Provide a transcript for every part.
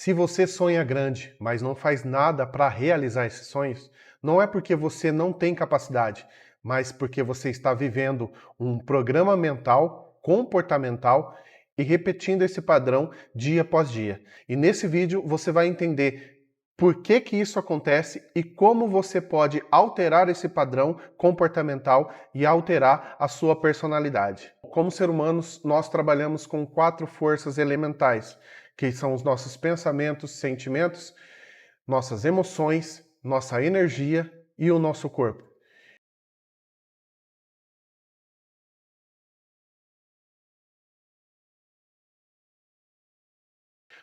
Se você sonha grande, mas não faz nada para realizar esses sonhos, não é porque você não tem capacidade, mas porque você está vivendo um programa mental, comportamental e repetindo esse padrão dia após dia. E nesse vídeo você vai entender por que que isso acontece e como você pode alterar esse padrão comportamental e alterar a sua personalidade. Como seres humanos, nós trabalhamos com 4 forças elementais, que são os nossos pensamentos, sentimentos, nossas emoções, nossa energia e o nosso corpo.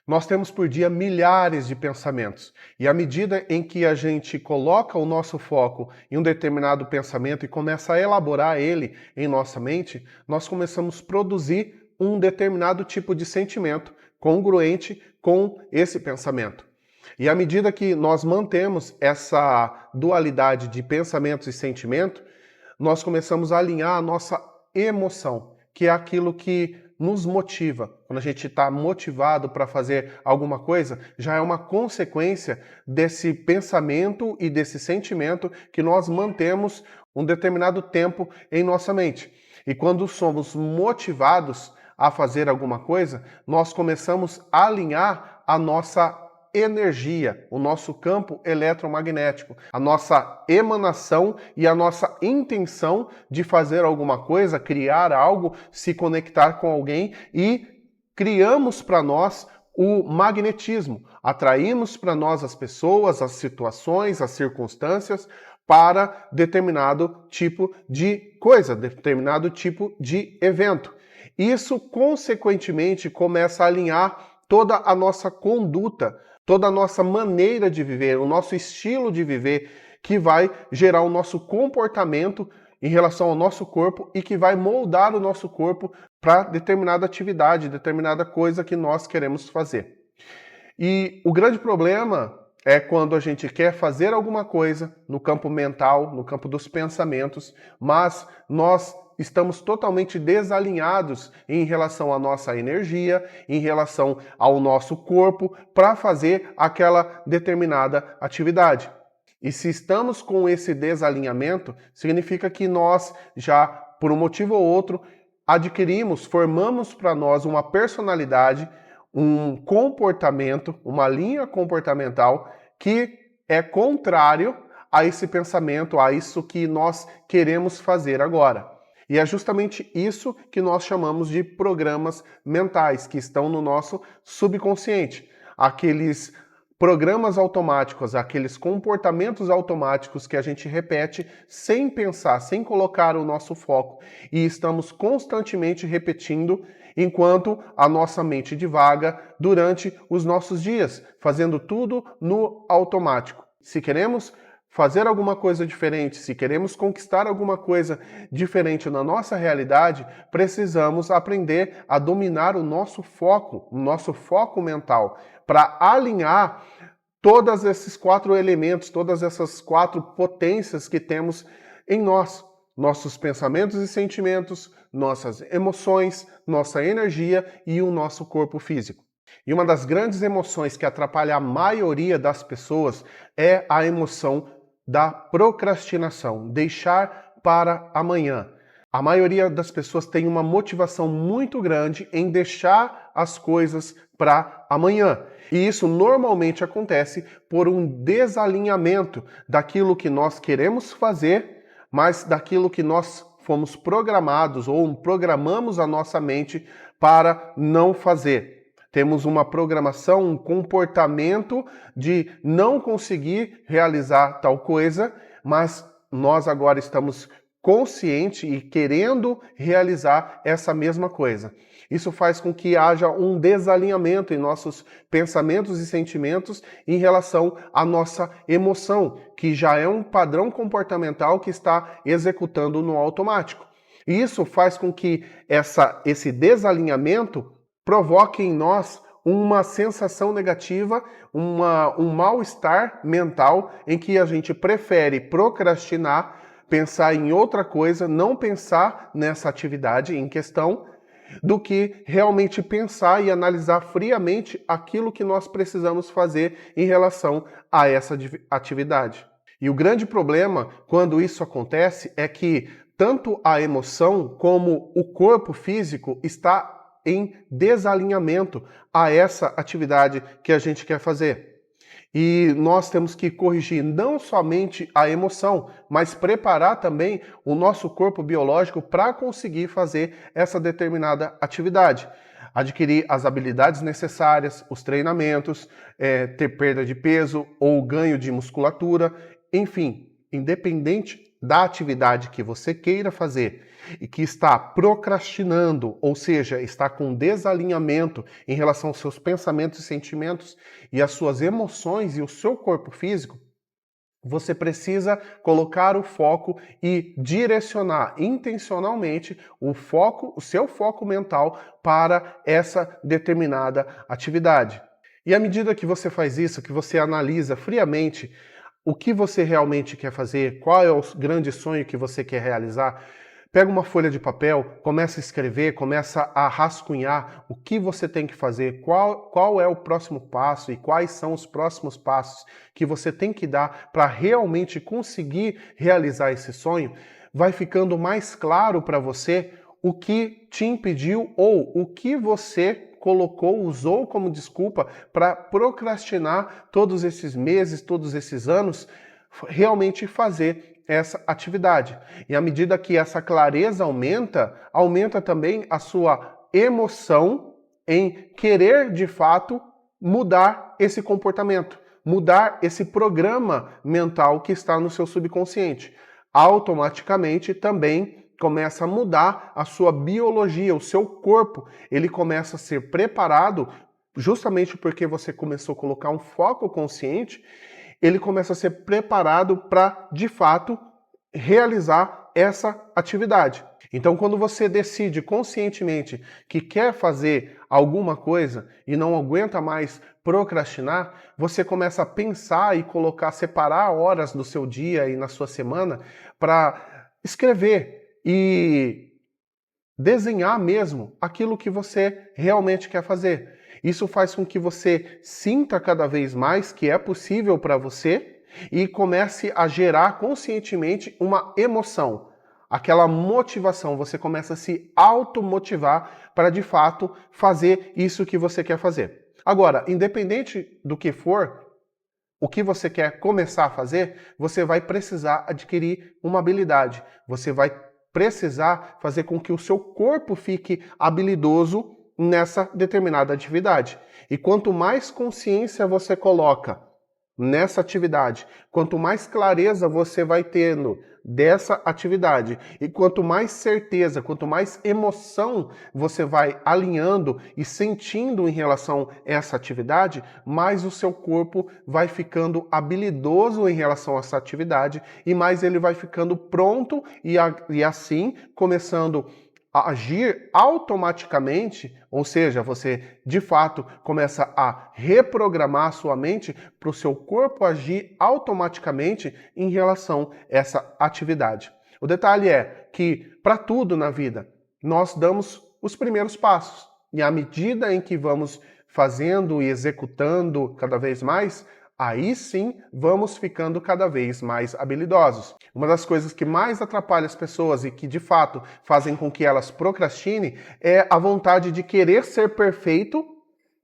Nós temos por dia milhares de pensamentos, e à medida em que a gente coloca o nosso foco em um determinado pensamento e começa a elaborar ele em nossa mente, nós começamos a produzir um determinado tipo de sentimento congruente com esse pensamento. E à medida que nós mantemos essa dualidade de pensamentos e sentimento, nós começamos a alinhar a nossa emoção, que é aquilo que nos motiva. Quando a gente está motivado para fazer alguma coisa, já é uma consequência desse pensamento e desse sentimento que nós mantemos um determinado tempo em nossa mente. E quando somos motivados a fazer alguma coisa, nós começamos a alinhar a nossa energia, o nosso campo eletromagnético, a nossa emanação e a nossa intenção de fazer alguma coisa, criar algo, se conectar com alguém e criamos para nós o magnetismo, atraímos para nós as pessoas, as situações, as circunstâncias para determinado tipo de coisa, determinado tipo de evento. Isso, consequentemente, começa a alinhar toda a nossa conduta, toda a nossa maneira de viver, o nosso estilo de viver, que vai gerar o nosso comportamento em relação ao nosso corpo e que vai moldar o nosso corpo para determinada atividade, determinada coisa que nós queremos fazer. E o grande problema é quando a gente quer fazer alguma coisa no campo mental, no campo dos pensamentos, mas nós estamos totalmente desalinhados em relação à nossa energia, em relação ao nosso corpo, para fazer aquela determinada atividade. E se estamos com esse desalinhamento, significa que nós já, por um motivo ou outro, adquirimos, formamos para nós uma personalidade, um comportamento, uma linha comportamental que é contrário a esse pensamento, a isso que nós queremos fazer agora. E é justamente isso que nós chamamos de programas mentais, que estão no nosso subconsciente. Aqueles programas automáticos, aqueles comportamentos automáticos que a gente repete sem pensar, sem colocar o nosso foco. E estamos constantemente repetindo enquanto a nossa mente divaga durante os nossos dias, fazendo tudo no automático. Se queremos fazer alguma coisa diferente, se queremos conquistar alguma coisa diferente na nossa realidade, precisamos aprender a dominar o nosso foco mental, para alinhar todos esses 4 elementos, todas essas 4 potências que temos em nós. Nossos pensamentos e sentimentos, nossas emoções, nossa energia e o nosso corpo físico. E uma das grandes emoções que atrapalha a maioria das pessoas é a emoção da procrastinação, deixar para amanhã. A maioria das pessoas tem uma motivação muito grande em deixar as coisas para amanhã. E isso normalmente acontece por um desalinhamento daquilo que nós queremos fazer, mas daquilo que nós fomos programados ou programamos a nossa mente para não fazer. Temos uma programação, um comportamento de não conseguir realizar tal coisa, mas nós agora estamos conscientes e querendo realizar essa mesma coisa. Isso faz com que haja um desalinhamento em nossos pensamentos e sentimentos em relação à nossa emoção, que já é um padrão comportamental que está executando no automático. E isso faz com que esse desalinhamento provoque em nós uma sensação negativa, um mal-estar mental em que a gente prefere procrastinar, pensar em outra coisa, não pensar nessa atividade em questão do que realmente pensar e analisar friamente aquilo que nós precisamos fazer em relação a essa atividade. E o grande problema quando isso acontece é que tanto a emoção como o corpo físico está em desalinhamento a essa atividade que a gente quer fazer. E nós temos que corrigir não somente a emoção, mas preparar também o nosso corpo biológico para conseguir fazer essa determinada atividade. Adquirir as habilidades necessárias, os treinamentos, ter perda de peso ou ganho de musculatura, enfim, independente da atividade que você queira fazer e que está procrastinando, ou seja, está com desalinhamento em relação aos seus pensamentos e sentimentos e às suas emoções e o seu corpo físico, você precisa colocar o foco e direcionar intencionalmente o seu foco mental para essa determinada atividade. E à medida que você faz isso, que você analisa friamente o que você realmente quer fazer, qual é o grande sonho que você quer realizar, pega uma folha de papel, começa a escrever, começa a rascunhar o que você tem que fazer, qual é o próximo passo e quais são os próximos passos que você tem que dar para realmente conseguir realizar esse sonho, vai ficando mais claro para você o que te impediu ou o que você usou como desculpa para procrastinar todos esses meses, todos esses anos, realmente fazer essa atividade. E à medida que essa clareza aumenta também a sua emoção em querer, de fato, mudar esse comportamento, mudar esse programa mental que está no seu subconsciente. Automaticamente também começa a mudar a sua biologia, o seu corpo, ele começa a ser preparado, justamente porque você começou a colocar um foco consciente, ele começa a ser preparado para, de fato, realizar essa atividade. Então, quando você decide conscientemente que quer fazer alguma coisa e não aguenta mais procrastinar, você começa a pensar e separar horas do seu dia e na sua semana para escrever e desenhar mesmo aquilo que você realmente quer fazer. Isso faz com que você sinta cada vez mais que é possível para você e comece a gerar conscientemente uma emoção, aquela motivação. Você começa a se automotivar para de fato fazer isso que você quer fazer. Agora, independente do que for, o que você quer começar a fazer, você vai precisar adquirir uma habilidade. Você vai precisar fazer com que o seu corpo fique habilidoso nessa determinada atividade. E quanto mais consciência você coloca nessa atividade, quanto mais clareza você vai tendo dessa atividade e quanto mais certeza, quanto mais emoção você vai alinhando e sentindo em relação a essa atividade, mais o seu corpo vai ficando habilidoso em relação a essa atividade e mais ele vai ficando pronto e assim começando a agir automaticamente, ou seja, você de fato começa a reprogramar a sua mente para o seu corpo agir automaticamente em relação a essa atividade. O detalhe é que, para tudo na vida, nós damos os primeiros passos. E à medida em que vamos fazendo e executando cada vez mais, aí sim vamos ficando cada vez mais habilidosos. Uma das coisas que mais atrapalha as pessoas e que de fato fazem com que elas procrastinem é a vontade de querer ser perfeito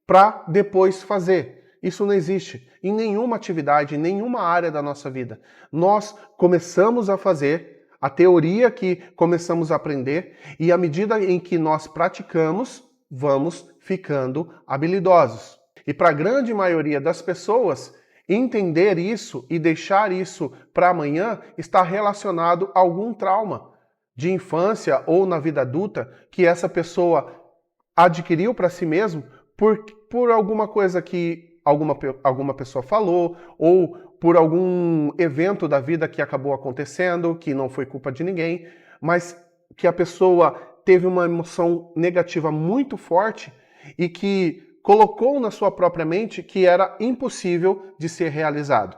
para depois fazer. Isso não existe em nenhuma atividade, em nenhuma área da nossa vida. Nós começamos a fazer a teoria que começamos a aprender e à medida em que nós praticamos, vamos ficando habilidosos. E para a grande maioria das pessoas, entender isso e deixar isso para amanhã está relacionado a algum trauma de infância ou na vida adulta que essa pessoa adquiriu para si mesmo por alguma coisa que alguma pessoa falou ou por algum evento da vida que acabou acontecendo, que não foi culpa de ninguém, mas que a pessoa teve uma emoção negativa muito forte e que colocou na sua própria mente que era impossível de ser realizado.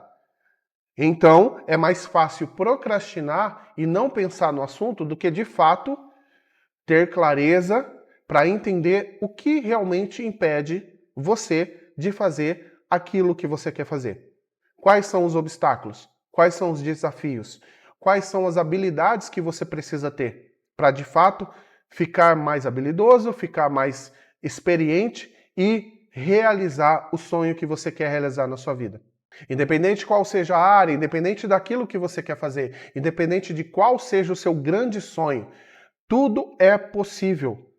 Então, é mais fácil procrastinar e não pensar no assunto do que, de fato, ter clareza, para entender o que realmente impede você de fazer aquilo que você quer fazer. Quais são os obstáculos? Quais são os desafios? Quais são as habilidades que você precisa ter para, de fato, ficar mais habilidoso, ficar mais experiente e realizar o sonho que você quer realizar na sua vida. Independente qual seja a área, independente daquilo que você quer fazer, independente de qual seja o seu grande sonho, tudo é possível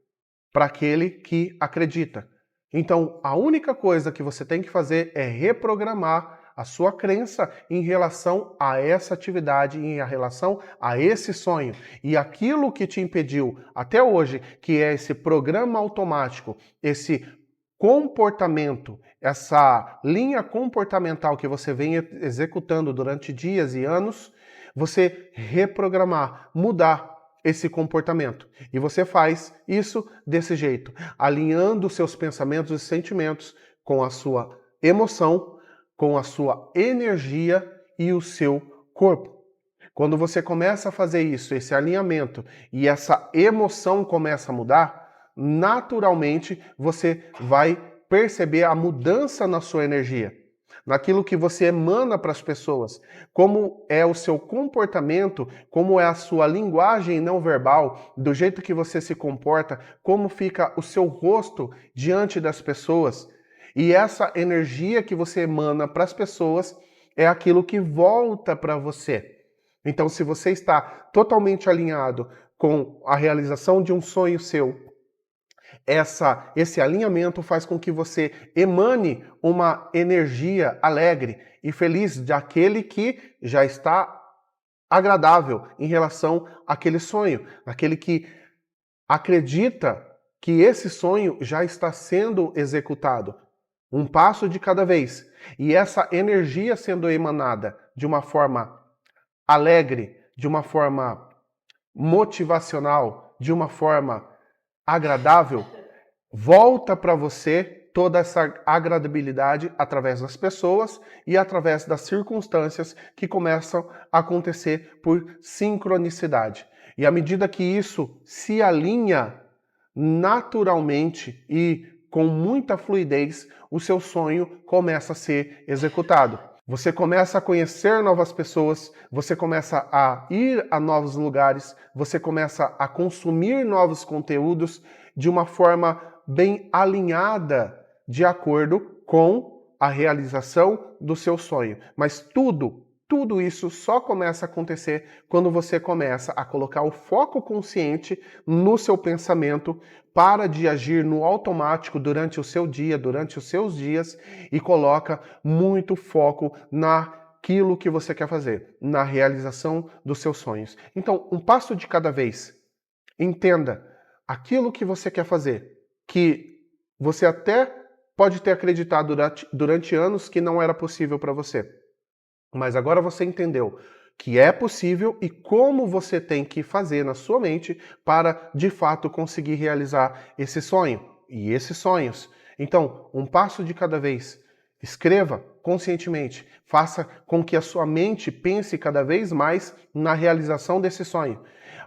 para aquele que acredita. Então, a única coisa que você tem que fazer é reprogramar a sua crença em relação a essa atividade, em relação a esse sonho. E aquilo que te impediu até hoje, que é esse programa automático, esse comportamento, essa linha comportamental que você vem executando durante dias e anos, você reprogramar, mudar esse comportamento. E você faz isso desse jeito, alinhando seus pensamentos e sentimentos com a sua emoção, com a sua energia e o seu corpo. Quando você começa a fazer isso, esse alinhamento, e essa emoção começa a mudar, naturalmente você vai perceber a mudança na sua energia, naquilo que você emana para as pessoas, como é o seu comportamento, como é a sua linguagem não verbal, do jeito que você se comporta, como fica o seu rosto diante das pessoas. E essa energia que você emana para as pessoas é aquilo que volta para você. Então, se você está totalmente alinhado com a realização de um sonho seu, esse alinhamento faz com que você emane uma energia alegre e feliz daquele que já está agradável em relação àquele sonho, aquele que acredita que esse sonho já está sendo executado, um passo de cada vez. E essa energia sendo emanada de uma forma alegre, de uma forma motivacional, de uma forma agradável, volta para você toda essa agradabilidade através das pessoas e através das circunstâncias que começam a acontecer por sincronicidade. E à medida que isso se alinha naturalmente e com muita fluidez, o seu sonho começa a ser executado. Você começa a conhecer novas pessoas, você começa a ir a novos lugares, você começa a consumir novos conteúdos de uma forma bem alinhada, de acordo com a realização do seu sonho. Mas tudo isso só começa a acontecer quando você começa a colocar o foco consciente no seu pensamento, para de agir no automático durante o seu dia, durante os seus dias, e coloca muito foco naquilo que você quer fazer, na realização dos seus sonhos. Então, um passo de cada vez. Entenda aquilo que você quer fazer, que você até pode ter acreditado durante anos que não era possível para você. Mas agora você entendeu que é possível e como você tem que fazer na sua mente para, de fato, conseguir realizar esse sonho e esses sonhos. Então, um passo de cada vez. Escreva conscientemente. Faça com que a sua mente pense cada vez mais na realização desse sonho,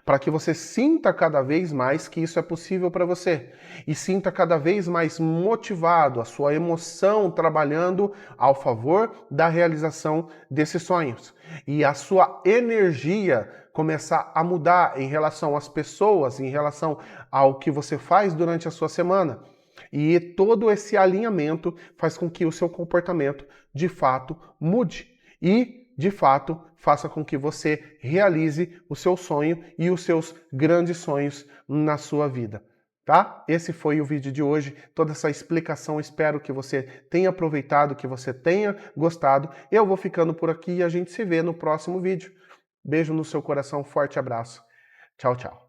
para que você sinta cada vez mais que isso é possível para você e sinta cada vez mais motivado, a sua emoção trabalhando ao favor da realização desses sonhos e a sua energia começar a mudar em relação às pessoas, em relação ao que você faz durante a sua semana. E todo esse alinhamento faz com que o seu comportamento de fato mude e de fato, faça com que você realize o seu sonho e os seus grandes sonhos na sua vida, tá? Esse foi o vídeo de hoje, toda essa explicação, espero que você tenha aproveitado, que você tenha gostado. Eu vou ficando por aqui e a gente se vê no próximo vídeo. Beijo no seu coração, forte abraço. Tchau, tchau.